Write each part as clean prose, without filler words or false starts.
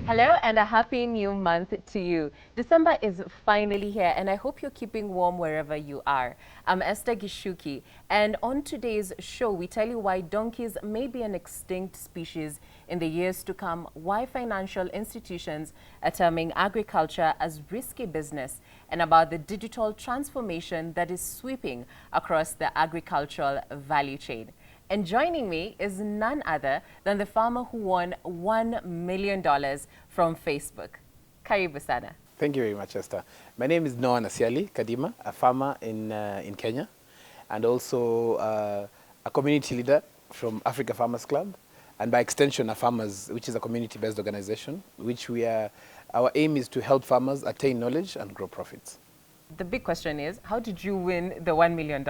Hello and a happy new month to you. December is finally here and I hope you're keeping warm wherever you are. I'm Esther Gishuki and on today's show we tell you why donkeys may be an extinct species in the years to come, why financial institutions are terming agriculture as risky business, and about the digital transformation that is sweeping across the agricultural value chain. And joining me is none other than the farmer who won $1 million from Facebook. Karibu sana. Thank you very much, Esther. My name is Noah Nasiali Kadima, a farmer in Kenya, and also a community leader from Africa Farmers Club, and by extension, a farmers, which is a community-based organization, our aim is to help farmers attain knowledge and grow profits. The big question is, how did you win the $1 million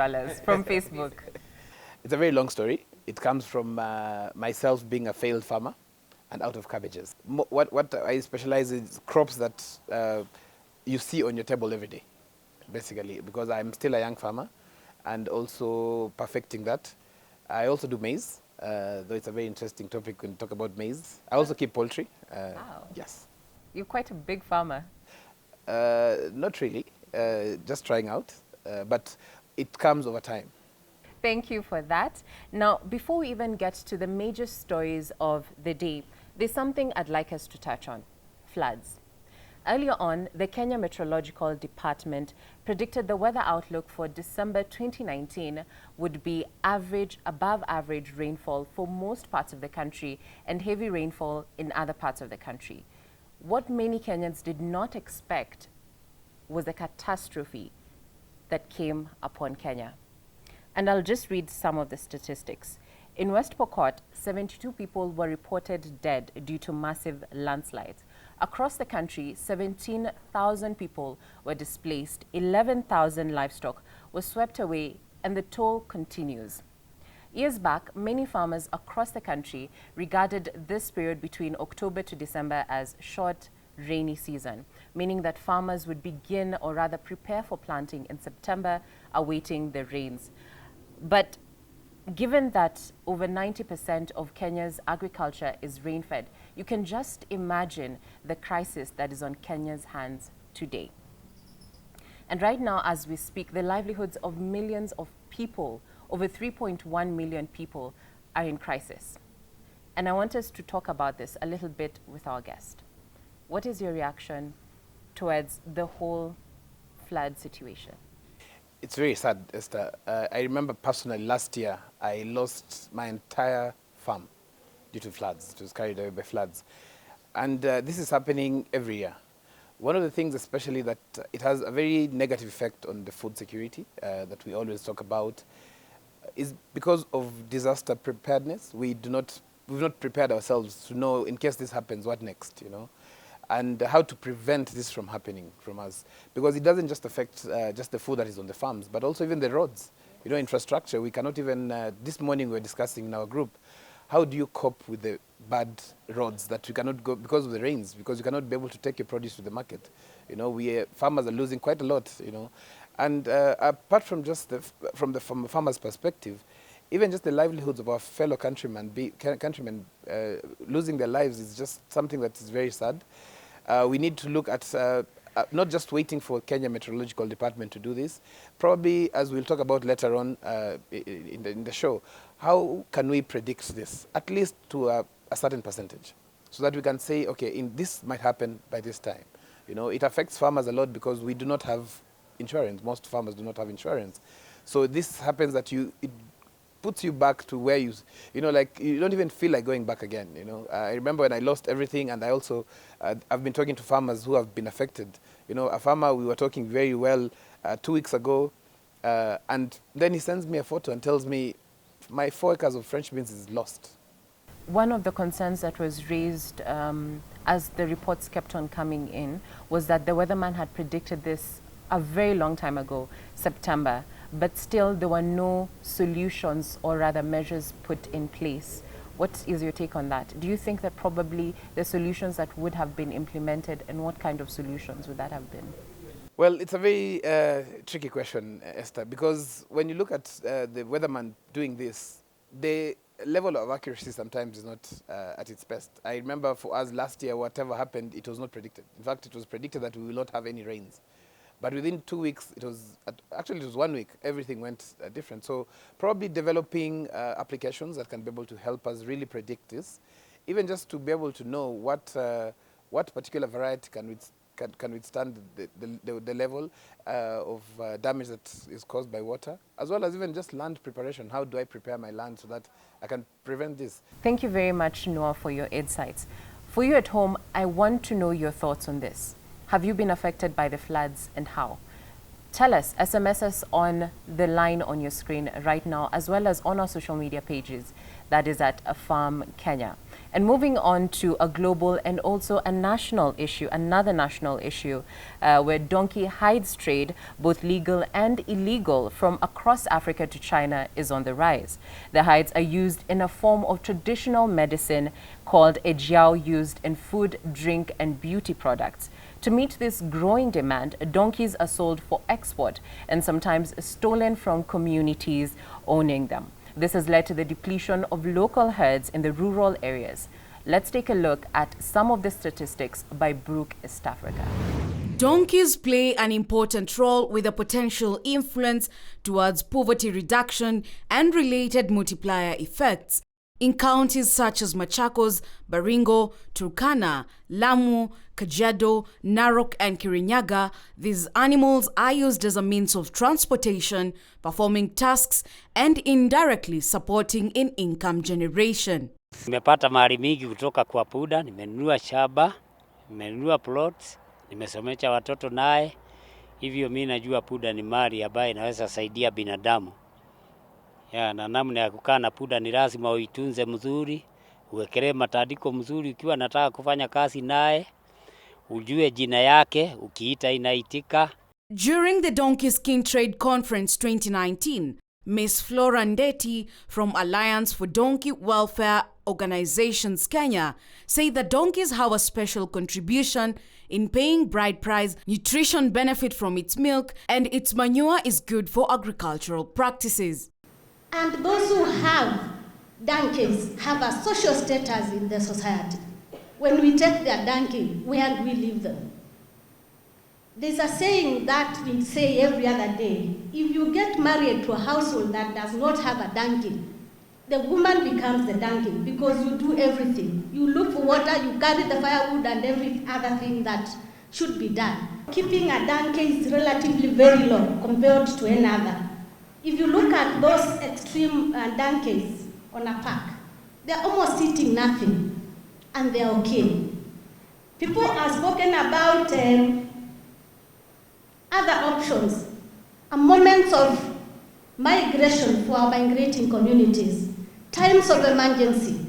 from Facebook? It's a very long story. It comes from myself being a failed farmer and out of cabbages. What I specialize in is crops that you see on your table every day, basically, because I'm still a young farmer and also perfecting that. I also do maize, though it's a very interesting topic when you talk about maize. I also keep poultry. Wow. Yes. You're quite a big farmer. Not really, just trying out, but it comes over time. Thank you for that. Now, before we even get to the major stories of the day, there's something I'd like us to touch on: floods. Earlier on, the Kenya Meteorological Department predicted the weather outlook for December 2019 would be above average rainfall for most parts of the country and heavy rainfall in other parts of the country. What many Kenyans did not expect was the catastrophe that came upon Kenya. And I'll just read some of the statistics. In West Pokot, 72 people were reported dead due to massive landslides. Across the country, 17,000 people were displaced, 11,000 livestock were swept away, and the toll continues. Years back, many farmers across the country regarded this period between October to December as short, rainy season, meaning that farmers would begin or rather prepare for planting in September, awaiting the rains. But given that over 90% of Kenya's agriculture is rain-fed, you can just imagine the crisis that is on Kenya's hands today. And right now, as we speak, the livelihoods of millions of people, over 3.1 million people, are in crisis. And I want us to talk about this a little bit with our guest. What is your reaction towards the whole flood situation? It's very sad, Esther. I remember personally last year, I lost my entire farm due to floods. It was carried away by floods. And this is happening every year. One of the things especially that it has a very negative effect on the food security that we always talk about is because of disaster preparedness. We've not prepared ourselves to know, in case this happens, what next, you know? And how to prevent this from happening from us. Because it doesn't just affect just the food that is on the farms, but also even the roads. You know, infrastructure, we cannot even, this morning we were discussing in our group, how do you cope with the bad roads that you cannot go because of the rains, because you cannot be able to take your produce to the market. You know, farmers are losing quite a lot, you know. And apart from just from a farmer's perspective, even just the livelihoods of our fellow countrymen losing their lives is just something that is very sad. We need to look at not just waiting for Kenya Meteorological Department to do this. Probably, as we'll talk about later on in the show, how can we predict this, at least to a certain percentage, so that we can say, okay, this might happen by this time. You know, it affects farmers a lot because we do not have insurance. Most farmers do not have insurance. So this happens that it puts you back to where you know, like you don't even feel like going back again, you know. I remember when I lost everything, and I also, I've been talking to farmers who have been affected. You know, a farmer we were talking very well 2 weeks ago, and then he sends me a photo and tells me, my 4 acres of French beans is lost. One of the concerns that was raised as the reports kept on coming in was that the weatherman had predicted this a very long time ago, September, but still there were no solutions or rather measures put in place. What is your take on that? Do you think that probably the solutions that would have been implemented, and what kind of solutions would that have been? Well, it's a very tricky question, Esther, because when you look at the weatherman doing this, level of accuracy sometimes is not at its best. I remember for us last year, whatever happened, it was not predicted. In fact, it was predicted that we will not have any rains. But within 2 weeks, actually it was 1 week, everything went different. So probably developing applications that can be able to help us really predict this, even just to be able to know what particular variety can withstand the level of damage that is caused by water, as well as even just land preparation. How do I prepare my land so that I can prevent this? Thank you very much, Noah, for your insights. For you at home, I want to know your thoughts on this. Have you been affected by the floods and how? Tell us, SMS us on the line on your screen right now, as well as on our social media pages. That is at Farm Kenya. And moving on to a global and also a national issue, another national issue, where donkey hides trade, both legal and illegal, from across Africa to China is on the rise. The hides are used in a form of traditional medicine called a jiao, used in food, drink, and beauty products. To meet this growing demand, donkeys are sold for export and sometimes stolen from communities owning them. This has led to the depletion of local herds in the rural areas. Let's take a look at some of the statistics by Brook East Africa. Donkeys play an important role with a potential influence towards poverty reduction and related multiplier effects. In counties such as Machakos, Baringo, Turkana, Lamu, Kajiado, Narok and Kirinyaga, these animals are used as a means of transportation, performing tasks and indirectly supporting in income generation. Nimepata mali mingi kutoka kwa puda, nimenunua shamba, nimenunua plots, nimesomesha watoto naye. Hivyo mimi najua puda ni mali ambayo inaweza saidia binadamu. Na namna ya kukaa na puda ni lazima uitunze mzuri, uwekelee matandiko mzuri ukiwa nataka kufanya kazi naye, ujue jina yake, ukiita inaitika. During the Donkey Skin Trade Conference 2019, Ms. Flora Ndeti from Alliance for Donkey Welfare Organizations Kenya said that donkeys have a special contribution in paying bride price, nutrition benefit from its milk, and its manure is good for agricultural practices. And those who have donkeys have a social status in the society. When we take their donkey, where do we leave them? There's a saying that we say every other day. If you get married to a household that does not have a donkey, the woman becomes the donkey because you do everything. You look for water, you carry the firewood and every other thing that should be done. Keeping a donkey is relatively very low compared to any other. If you look at those extreme donkeys on a park, they're almost eating nothing, and they're okay. People have spoken about other options, a moments of migration for our migrating communities, times of emergency.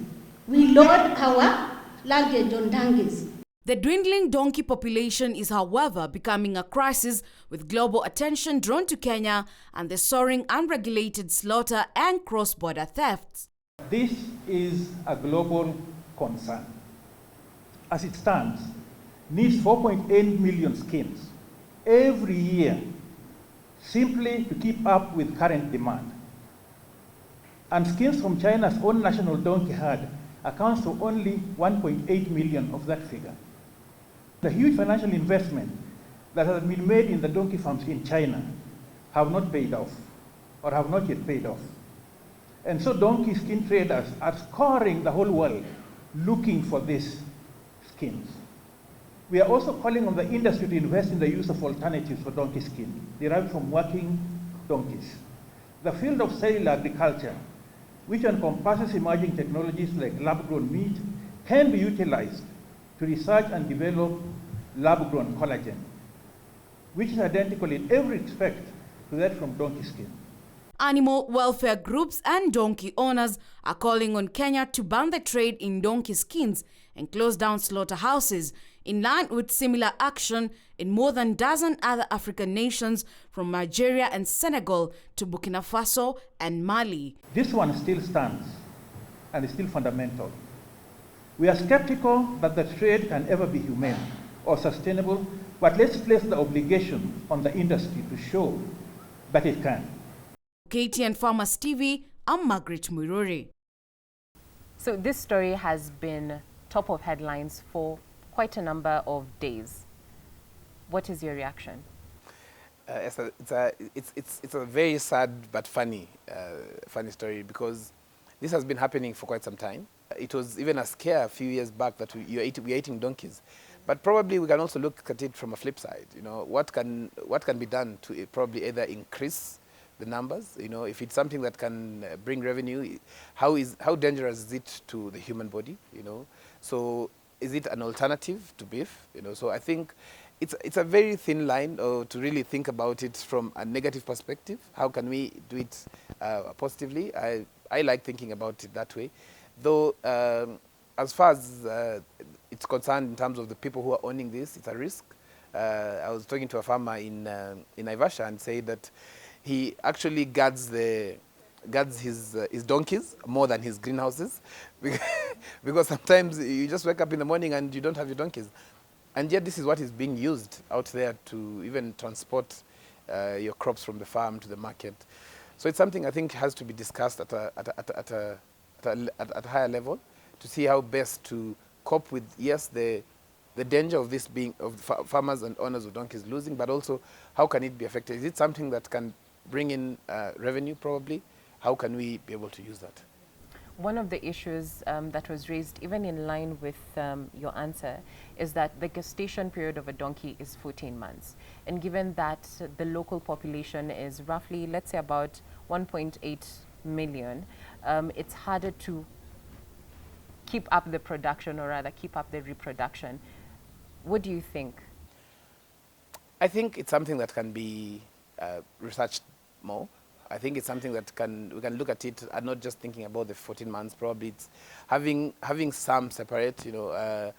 We load our luggage on donkeys. The dwindling donkey population is, however, becoming a crisis, with global attention drawn to Kenya and the soaring unregulated slaughter and cross-border thefts. This is a global concern. As it stands, needs 4.8 million skins every year simply to keep up with current demand. And skins from China's own national donkey herd accounts for only 1.8 million of that figure. The huge financial investment that has been made in the donkey farms in China have not paid off, or have not yet paid off. And so donkey skin traders are scouring the whole world looking for these skins. We are also calling on the industry to invest in the use of alternatives for donkey skin derived from working donkeys. The field of cellular agriculture, which encompasses emerging technologies like lab-grown meat, can be utilized to research and develop lab-grown collagen, which is identical in every respect to that from donkey skin. Animal welfare groups and donkey owners are calling on Kenya to ban the trade in donkey skins and close down slaughterhouses, in line with similar action in more than a dozen other African nations, from Nigeria and Senegal to Burkina Faso and Mali. This one still stands and is still fundamental. We are skeptical that the trade can ever be humane or sustainable, but let's place the obligation on the industry to show that it can. KTN Farmers TV, I'm Margaret Muiruri. So this story has been top of headlines for quite a number of days. What is your reaction? It's a very sad but funny story, because this has been happening for quite some time. It was even a scare a few years back that we're eating donkeys. But probably we can also look at it from a flip side. You know, what can be done to probably either increase the numbers? You know, if it's something that can bring revenue, how dangerous is it to the human body? You know, so is it an alternative to beef? You know, so I think it's a very thin line to really think about it from a negative perspective. How can we do it positively? I like thinking about it that way. Though, as far as it's concerned in terms of the people who are owning this, it's a risk. I was talking to a farmer in Naivasha and said that he actually guards his donkeys more than his greenhouses, because sometimes you just wake up in the morning and you don't have your donkeys. And yet this is what is being used out there to even transport your crops from the farm to the market. So it's something I think has to be discussed at a higher level, to see how best to cope with, yes, the danger of this being, of farmers and owners of donkeys losing, but also how can it be affected? Is it something that can bring in revenue probably? How can we be able to use that? One of the issues that was raised, even in line with your answer, is that the gestation period of a donkey is 14 months. And given that the local population is roughly, let's say, about 1.8 million, it's harder to keep up the production, or rather keep up the reproduction. What do you think? I think it's something that can be researched more. I think it's something that we can look at it and not just thinking about the 14 months. Probably it's having some separate, you know,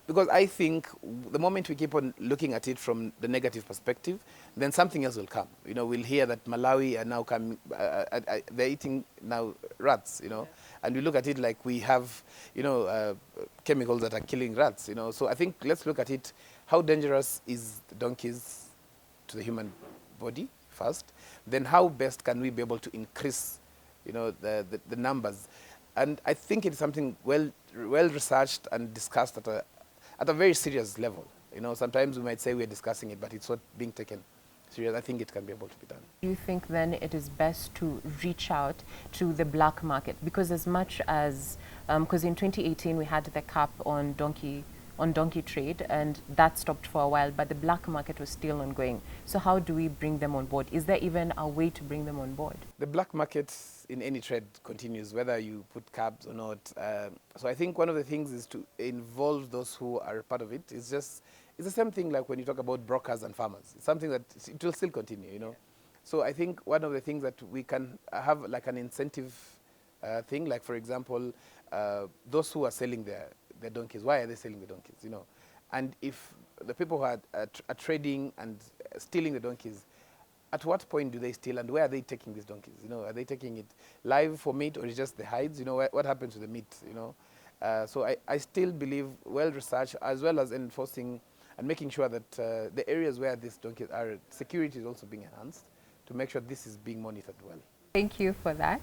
because I think the moment we keep on looking at it from the negative perspective, then something else will come. You know, we'll hear that Malawi are now coming, they're eating now rats, you know, and we look at it like we have, you know, chemicals that are killing rats, you know. So I think let's look at it, how dangerous is the donkeys to the human body first, then how best can we be able to increase, you know, the numbers. And I think it's something well researched and discussed at a very serious level. You know, sometimes we might say we're discussing it, but it's not being taken serious. I think it can be able to be done. Do you think then it is best to reach out to the black market? Because as much as, because in 2018 we had the cap on donkey trade, and that stopped for a while, but the black market was still ongoing. So how do we bring them on board? Is there even a way to bring them on board? The black market in any trade continues, whether you put cabs or not. So I think one of the things is to involve those who are part of it. It's the same thing like when you talk about brokers and farmers. It's something that it will still continue, you know. Yeah. So I think one of the things that we can have like an incentive thing, like for example, those who are selling their donkeys, why are they selling the donkeys, you know? And if the people who are trading and stealing the donkeys, at what point do they steal, and where are they taking these donkeys? You know, are they taking it live for meat, or is just the hides? You know, what happens to the meat, you know? So I still believe well-researched, as well as enforcing and making sure that the areas where these donkeys are, security is also being enhanced to make sure this is being monitored well. Thank you for that.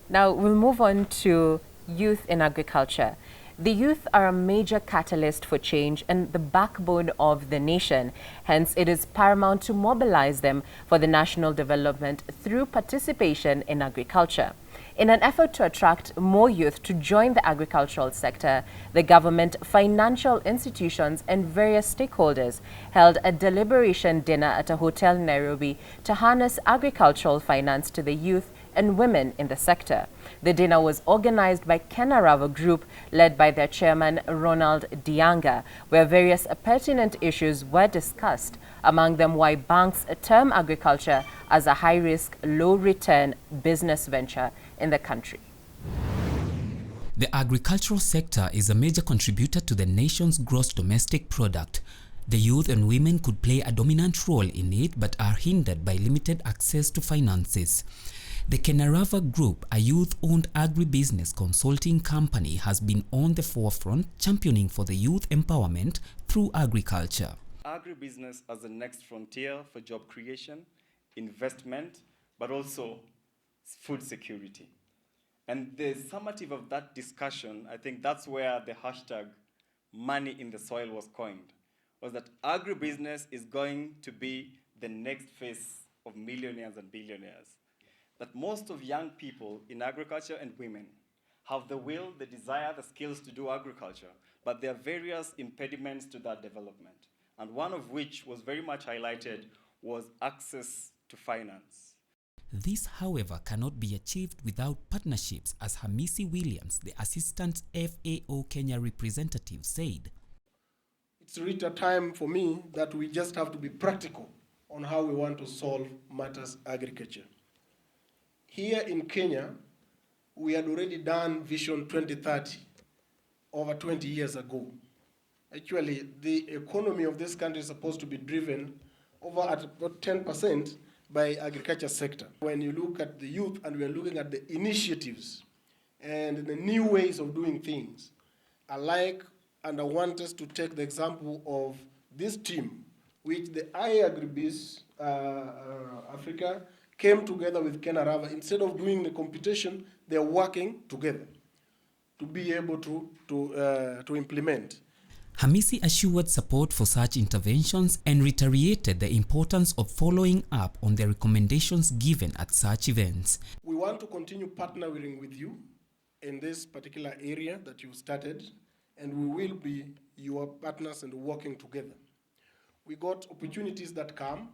Now we'll move on to youth in agriculture. The youth are a major catalyst for change and the backbone of the nation. Hence, it is paramount to mobilize them for the national development through participation in agriculture. In an effort to attract more youth to join the agricultural sector, the government, financial institutions, and various stakeholders held a deliberation dinner at a hotel in Nairobi to harness agricultural finance to the youth and women in the sector. The dinner was organized by Kenarava Group, led by their chairman, Ronald Dianga, where various pertinent issues were discussed, among them why banks term agriculture as a high-risk, low-return business venture in the country. The agricultural sector is a major contributor to the nation's gross domestic product. The youth and women could play a dominant role in it, but are hindered by limited access to finances. The Kenarava Group, a youth-owned agribusiness consulting company, has been on the forefront championing for the youth empowerment through agriculture. Agribusiness as the next frontier for job creation, investment, but also food security. And the summative of that discussion, I think that's where the hashtag money in the soil was coined, was that agribusiness is going to be the next phase of millionaires and billionaires. That most of young people in agriculture and women have the will, the desire, the skills to do agriculture, but there are various impediments to that development. And one of which was very much highlighted was access to finance. This, however, cannot be achieved without partnerships, as Hamisi Williams, the Assistant FAO Kenya representative, said. It's reached a time for me that we just have to be practical on how we want to solve matters agriculture. Here in Kenya, we had already done Vision 2030 over 20 years ago. Actually, the economy of this country is supposed to be driven over at about 10% by agriculture sector. When you look at the youth and we are looking at the initiatives and the new ways of doing things, I like and I want us to take the example of this team, which the agribusiness Africa came together with Kenarava. Instead of doing the competition, they're working together to be able to implement. Hamisi assured support for such interventions and reiterated the importance of following up on the recommendations given at such events. We want to continue partnering with you in this particular area that you started, and we will be your partners and working together. We got opportunities that come,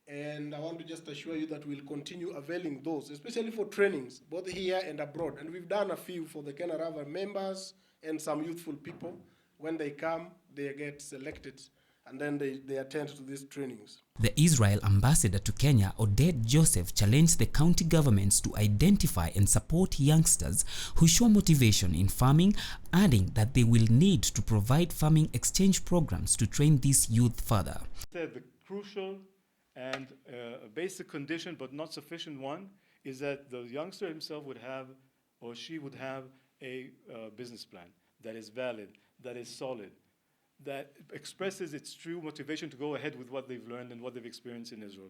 and I want to just assure you that we'll continue availing those, especially for trainings, both here and abroad. And we've done a few for the Kenarava members and some youthful people. When they come, they get selected, and then they attend to these trainings. The Israel ambassador to Kenya, Odette Joseph, challenged the county governments to identify and support youngsters who show motivation in farming, adding that they will need to provide farming exchange programs to train these youth further. The crucial and a basic condition, but not sufficient one, is that the youngster himself would have, or she would have, a business plan that is valid, that is solid, that expresses its true motivation to go ahead with what they've learned and what they've experienced in Israel,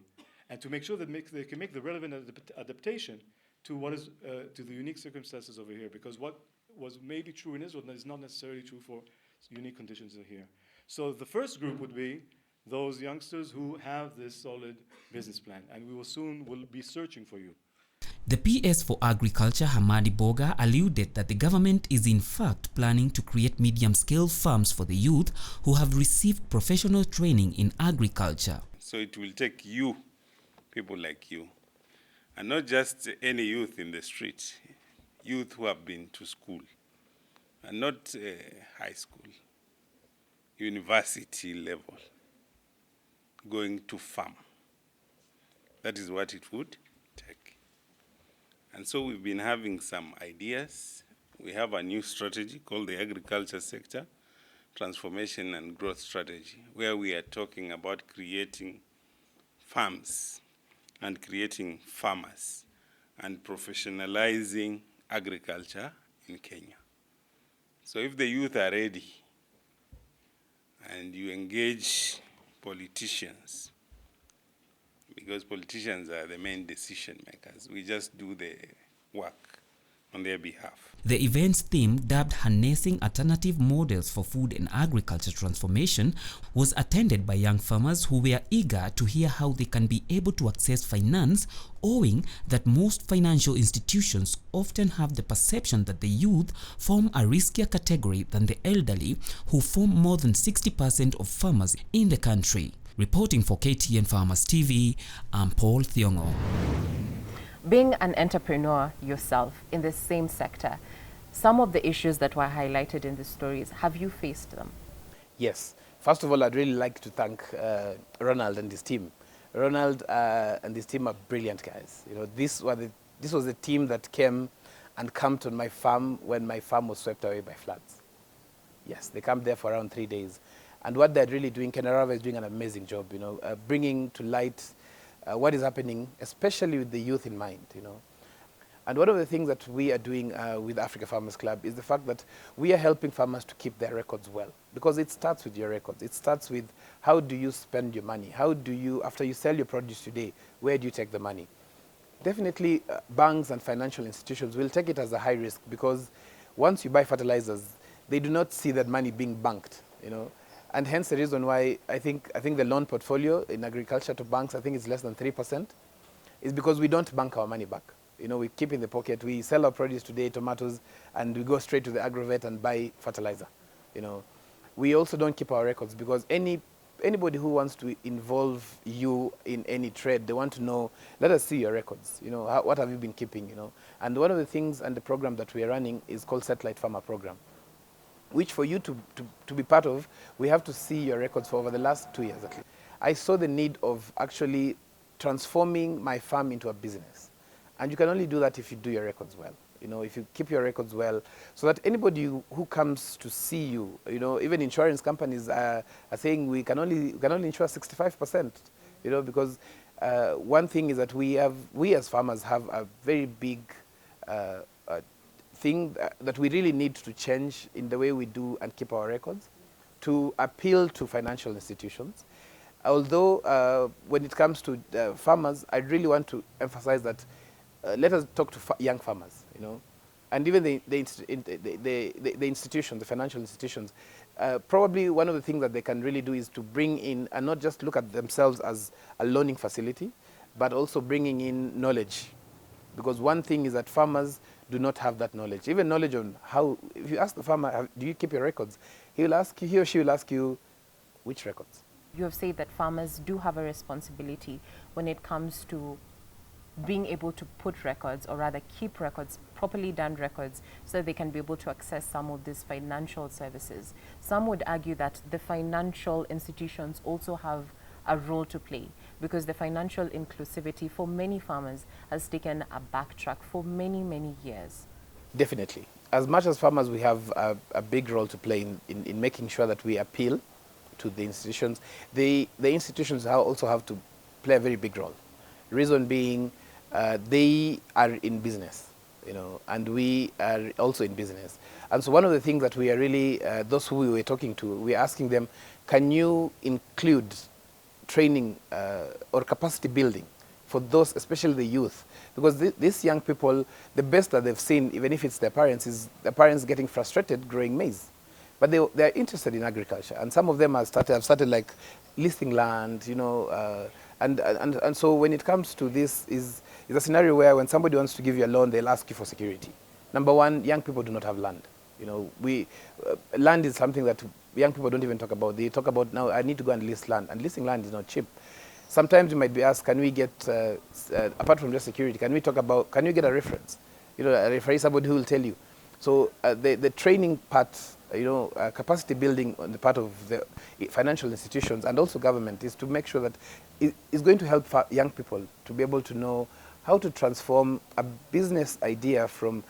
and to make sure that they can make the relevant adaptation to what is to the unique circumstances over here, because what was maybe true in Israel is not necessarily true for unique conditions here. So the first group would be those youngsters who have this solid business plan, and we will be searching for you. The PS for Agriculture, Hamadi Boga, alluded that the government is in fact planning to create medium-scale farms for the youth who have received professional training in agriculture. So it will take you, people like you, and not just any youth in the street, youth who have been to school, and not high school, university level, going to farm. That is what it would take. And so we've been having some ideas. We have a new strategy called the Agriculture Sector Transformation and Growth Strategy, where we are talking about creating farms and creating farmers and professionalizing agriculture in Kenya. So if the youth are ready and you engage politicians, because politicians are the main decision makers, we just do the work on their behalf. The event's theme, dubbed Harnessing Alternative Models for Food and Agriculture Transformation, was attended by young farmers who were eager to hear how they can be able to access finance, owing that most financial institutions often have the perception that the youth form a riskier category than the elderly, who form more than 60% of farmers in the country. Reporting for KTN Farmers TV, I'm Paul Thiongo. Being an entrepreneur yourself in the same sector, some of the issues that were highlighted in the stories, have you faced them? Yes. First of all, I'd really like to thank Ronald and his team. Ronald and his team are brilliant guys. You know, this was the team that came and camped on my farm when my farm was swept away by floods. Yes, they camped there for around 3 days. And what they're really doing, Kenarava is doing an amazing job, you know, bringing to light what is happening, especially with the youth in mind, you know. And one of the things that we are doing with Africa Farmers Club is the fact that we are helping farmers to keep their records well, because it starts with your records. It starts with how do you spend your money? How do you, after you sell your produce today, where do you take the money? Definitely banks and financial institutions will take it as a high risk because once you buy fertilizers, they do not see that money being banked, and hence the reason why I think the loan portfolio in agriculture to banks, I think it's less than 3%, is because we don't bank our money back. We keep in the pocket. We sell our produce today, tomatoes, and we go straight to the agrovet and buy fertilizer. We also don't keep our records because anybody who wants to involve you in any trade, they want to know, let us see your records. What have you been keeping, And one of the things and the program that we are running is called Satellite Farmer Program, which for you to be part of, we have to see your records for over the last 2 years at least. I saw the need of actually transforming my farm into a business. And you can only do that if you do your records well. If you keep your records well, so that anybody who comes to see you, even insurance companies are saying we can only insure 65%, because one thing is that we as farmers have a very big thing that we really need to change in the way we do and keep our records to appeal to financial institutions. Although when it comes to farmers, I really want to emphasize that let us talk to young farmers, and even the institutions, the financial institutions. Probably one of the things that they can really do is to bring in and not just look at themselves as a learning facility, but also bringing in knowledge. Because one thing is that farmers do not have that knowledge. Even knowledge on how, if you ask the farmer, do you keep your records? He or she will ask you, which records? You have said that farmers do have a responsibility when it comes to being able to put records, or rather keep records, properly done records, so they can be able to access some of these financial services. Some would argue that the financial institutions also have a role to play because the financial inclusivity for many farmers has taken a backtrack for many, many years. Definitely. As much as farmers, we have a big role to play in making sure that we appeal to the institutions. The institutions also have to play a very big role. Reason being, they are in business, and we are also in business. And so one of the things that we are really, those who we were talking to, we're asking them, can you include training or capacity building for those, especially the youth? Because these young people, the best that they've seen, even if it's their parents, is their parents getting frustrated growing maize. But they're interested in agriculture, and some of them have started like listing land, and so when it comes to this, is a scenario where when somebody wants to give you a loan, they'll ask you for security. Number one, young people do not have land. Land is something that young people don't even talk about. They talk about, now I need to go and list land, and listing land is not cheap. Sometimes you might be asked, can we get, apart from just security, can we get a reference? A referee, somebody who will tell you. So the training part, capacity building on the part of the financial institutions and also government is to make sure that it's going to help young people to be able to know how to transform a business idea from,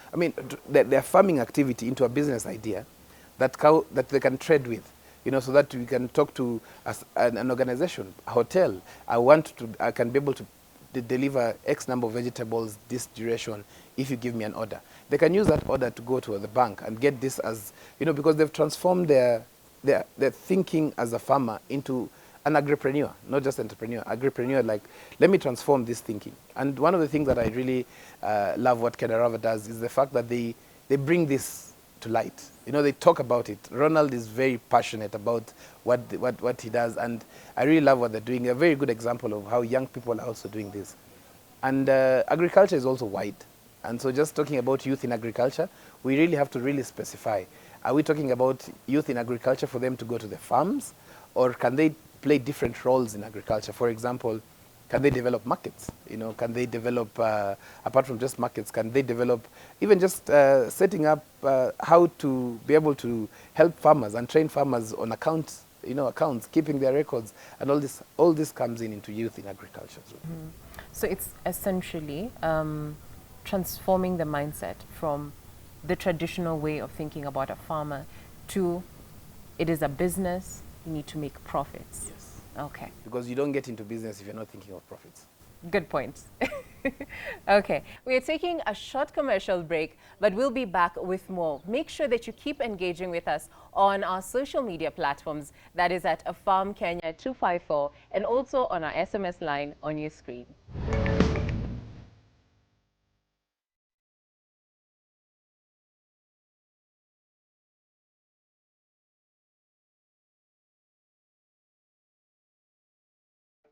their farming activity into a business idea that they can trade with, so that we can talk to an organization, a hotel. I can be able to deliver X number of vegetables this duration if you give me an order. They can use that order to go to the bank and get this as, because they've transformed their thinking as a farmer into an agripreneur, not just entrepreneur, agripreneur, like, let me transform this thinking. And one of the things that I really love what Kedarava does is the fact that they bring this to light. They talk about it. Ronald is very passionate about what he does, and I really love what they're doing. A very good example of how young people are also doing this. And agriculture is also wide. And so just talking about youth in agriculture, we really have to really specify. Are we talking about youth in agriculture for them to go to the farms, or can they play different roles in agriculture? For example, can they develop markets? Can they develop, apart from just markets, can they develop even just setting up how to be able to help farmers and train farmers on accounts, keeping their records, and all this comes into youth in agriculture. So it's essentially transforming the mindset from the traditional way of thinking about a farmer to it is a business, you need to make profits. Yes. Okay. Because you don't get into business if you're not thinking of profits. Good point. Okay, we are taking a short commercial break, but we'll be back with more. Make sure that you keep engaging with us on our social media platforms. That is at Farm Kenya 254 and also on our SMS line on your screen.